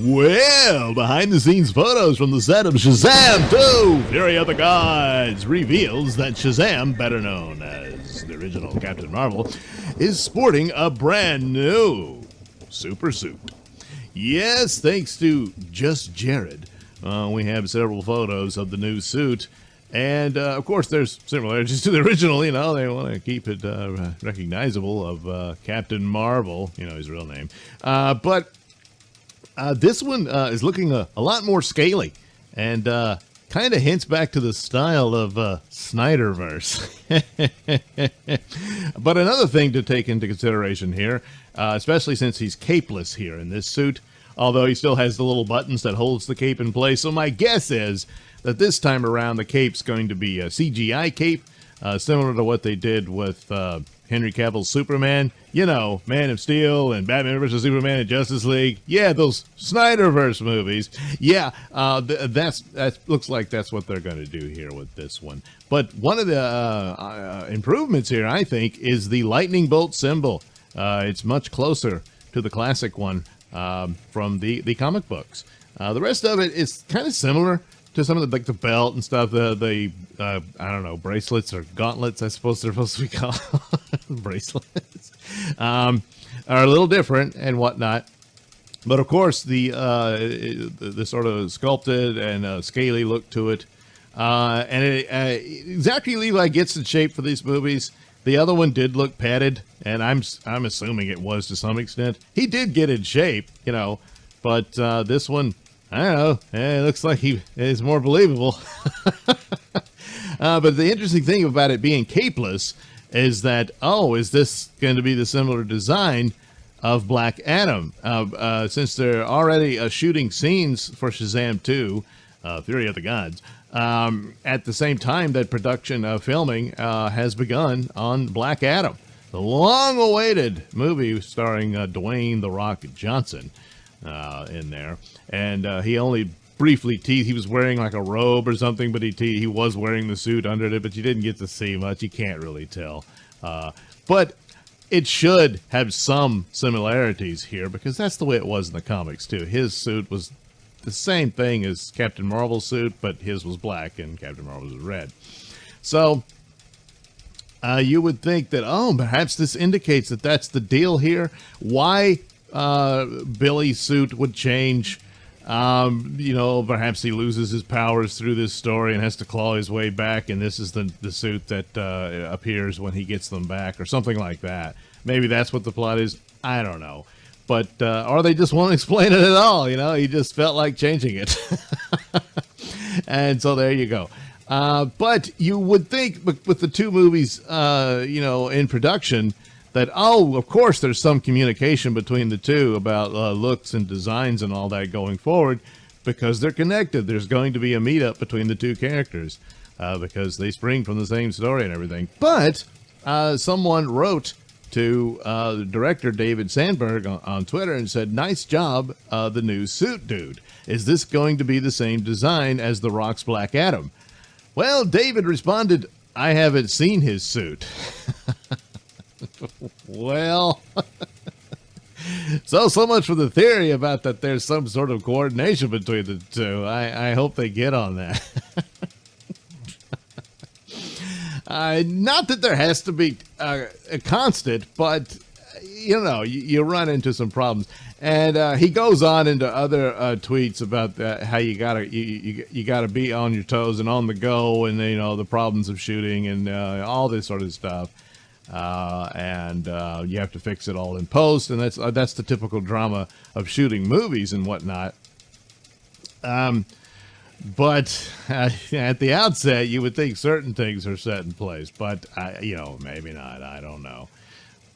Well, behind-the-scenes photos from the set of Shazam 2, Fury of the Gods, reveals that Shazam, better known as the original Captain Marvel, is sporting a brand new super suit. Yes, thanks to Just Jared, we have several photos of the new suit. And, of course, there's similarities to the original. You know, they want to keep it recognizable of Captain Marvel, you know, his real name. But this one is looking a lot more scaly and kind of hints back to the style of Snyderverse. But another thing to take into consideration here, especially since he's capeless here in this suit, although he still has the little buttons that holds the cape in place. So my guess is that this time around the cape's going to be a CGI cape, similar to what they did with Henry Cavill's Superman. You know, Man of Steel and Batman vs. Superman and Justice League. Yeah, those Snyderverse movies. Yeah, that looks like that's what they're going to do here with this one. But one of the improvements here, I think, is the lightning bolt symbol. It's much closer to the classic one from the comic books. The rest of it is kind of similar to some of the, like the belt and stuff, the I don't know, bracelets or gauntlets, I suppose they're supposed to be called. Bracelets are a little different and whatnot, but of course the sort of sculpted and scaly look to it, and exactly Levi gets in shape for these movies. The other one did look padded, and I'm assuming it was to some extent. He did get in shape, you know, but this one, I don't know. It looks like he is more believable. But the interesting thing about it being capeless is that, is this going to be the similar design of Black Adam? Since they're already shooting scenes for Shazam 2, Fury of the Gods, at the same time that production filming has begun on Black Adam, the long-awaited movie starring Dwayne "The Rock" Johnson. In there, and he only briefly teased. He was wearing like a robe or something, but he was wearing the suit under it, but you didn't get to see much. You can't really tell, but it should have some similarities here because that's the way it was in the comics too. His suit was the same thing as Captain Marvel's suit, but his was black and Captain Marvel's was red. So you would think that, perhaps this indicates that that's the deal here. Why Billy's suit would change? You know, perhaps he loses his powers through this story and has to claw his way back, and this is the suit that appears when he gets them back, or something like that. Maybe that's what the plot is. I don't know. But or they just won't explain it at all. You know, he just felt like changing it. And so there you go. But you would think with the two movies, you know, in production, that, of course, there's some communication between the two about looks and designs and all that going forward because they're connected. There's going to be a meetup between the two characters because they spring from the same story and everything. But someone wrote to the director, David Sandberg, on Twitter and said, "Nice job, the new suit, dude. Is this going to be the same design as The Rock's Black Adam?" Well, David responded, "I haven't seen his suit." Well, so much for the theory about that there's some sort of coordination between the two. I hope they get on that. Not that there has to be a constant, but, you know, you run into some problems. And he goes on into other tweets about how you gotta be on your toes and on the go, and, you know, the problems of shooting and all this sort of stuff. And you have to fix it all in post, and that's the typical drama of shooting movies and whatnot. But at the outset, you would think certain things are set in place, but you know, maybe not. I don't know.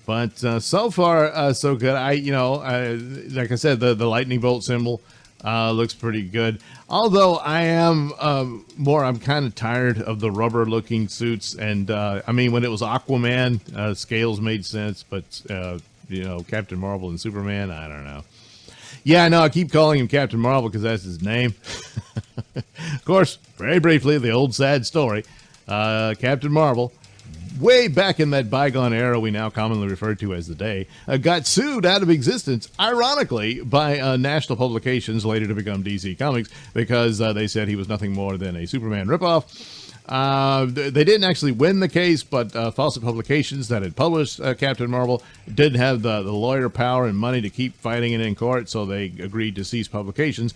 But so far, so good. Like I said, the lightning bolt symbol looks pretty good. Although I am I'm kind of tired of the rubber looking suits. And I mean, when it was Aquaman, scales made sense, but you know, Captain Marvel and Superman, I don't know. Yeah, no, I keep calling him Captain Marvel because that's his name. Of course, very briefly, the old sad story. Captain Marvel way back in that bygone era we now commonly refer to as the day, got sued out of existence, ironically, by national publications later to become DC Comics, because they said he was nothing more than a Superman ripoff. They didn't actually win the case, but Fawcett Publications that had published Captain Marvel didn't have the lawyer power and money to keep fighting it in court, so they agreed to cease publications.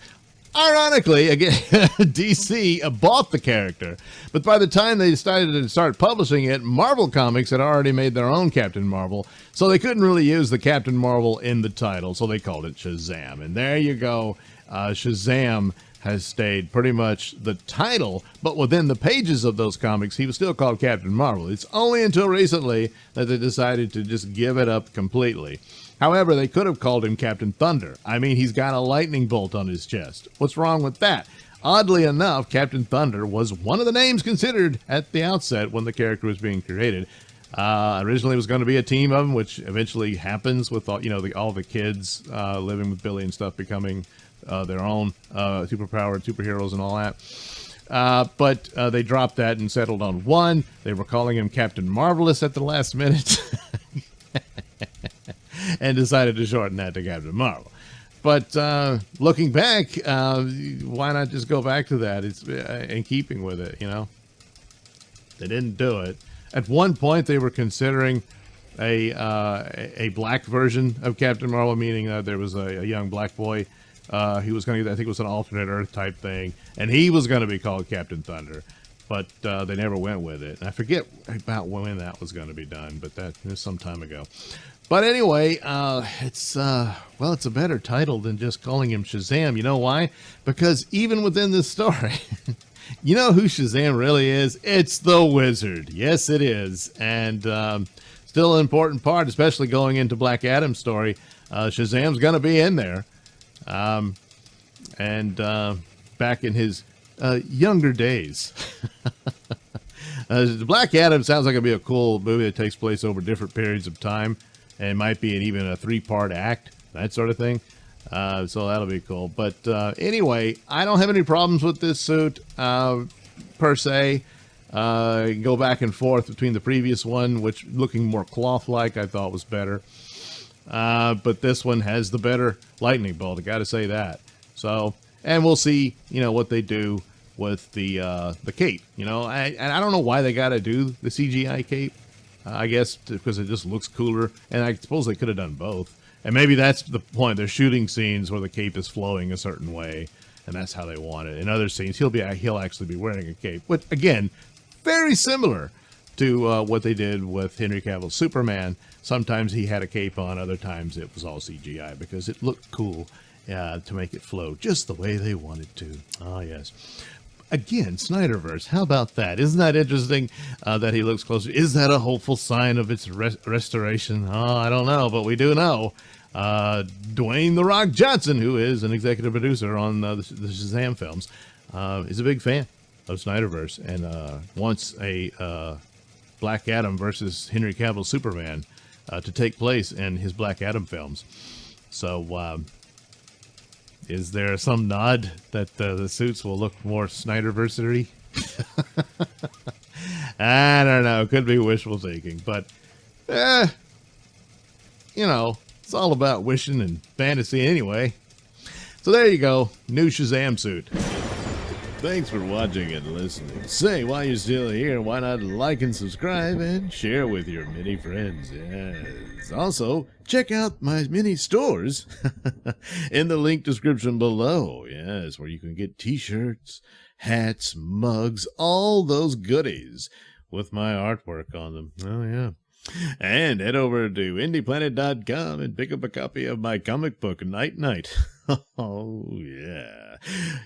Ironically, again, DC bought the character, but by the time they decided to start publishing it, Marvel Comics had already made their own Captain Marvel, so they couldn't really use the Captain Marvel in the title, so they called it Shazam. And there you go. Shazam has stayed pretty much the title, but within the pages of those comics, he was still called Captain Marvel. It's only until recently that they decided to just give it up completely. However, they could have called him Captain Thunder. I mean, he's got a lightning bolt on his chest. What's wrong with that? Oddly enough, Captain Thunder was one of the names considered at the outset when the character was being created. Originally, it was going to be a team of them, which eventually happens with all the kids living with Billy and stuff becoming their own superpowered superheroes and all that. But they dropped that and settled on one. They were calling him Captain Marvelous at the last minute. And decided to shorten that to Captain Marvel. But looking back, why not just go back to that? It's in keeping with it, you know. They didn't do it. At one point, they were considering a black version of Captain Marvel, meaning that there was a young black boy. He was going to, I think it was an alternate Earth type thing, and he was going to be called Captain Thunder. But they never went with it. And I forget about when that was going to be done, but that was some time ago. But anyway, it's a better title than just calling him Shazam. You know why? Because even within this story, you know who Shazam really is? It's the Wizard. Yes, it is. And still an important part, especially going into Black Adam's story. Shazam's going to be in there. Back in his younger days. Black Adam sounds like it'd be a cool movie that takes place over different periods of time. And it might be even a 3-part act, that sort of thing. So that'll be cool. But anyway, I don't have any problems with this suit per se. Go back and forth between the previous one, which looking more cloth-like I thought was better. But this one has the better lightning bolt. I got to say that. So, and we'll see, what they do with the cape. I don't know why they got to do the CGI cape. I guess because it just looks cooler, and I suppose they could have done both. And maybe that's the point. They're shooting scenes where the cape is flowing a certain way, and that's how they want it. In other scenes, he'll actually be wearing a cape, which again, very similar to what they did with Henry Cavill's Superman. Sometimes he had a cape on, other times it was all CGI because it looked cool to make it flow just the way they wanted to. Oh yes. Again, Snyderverse, how about that? Isn't that interesting that he looks closer? Is that a hopeful sign of its restoration? Oh, I don't know, but we do know. Dwayne "The Rock" Johnson, who is an executive producer on the Shazam films, is a big fan of Snyderverse and wants a Black Adam versus Henry Cavill's Superman to take place in his Black Adam films. So, is there some nod that the suits will look more Snyderversary? I don't know. Could be wishful thinking. But, it's all about wishing and fantasy anyway. So there you go. New Shazam suit. Thanks for watching and listening. Say, while you're still here, why not like and subscribe and share with your many friends? Yes. Also, check out my mini stores in the link description below. Yes, where you can get t-shirts, hats, mugs, all those goodies with my artwork on them. Oh, yeah. And head over to indieplanet.com and pick up a copy of my comic book, Night Night. Oh, yeah.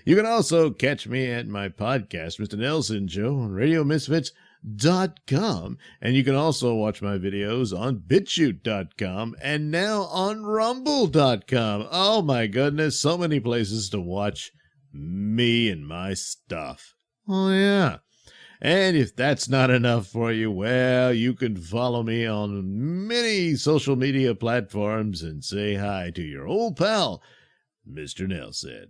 You can also catch me at my podcast, Mr Nailsin Show, on RadioMisfits.com. And you can also watch my videos on BitChute.com and now on Rumble.com. Oh, my goodness. So many places to watch me and my stuff. Oh, yeah. And if that's not enough for you, well, you can follow me on many social media platforms and say hi to your old pal, Mr. Nailsin.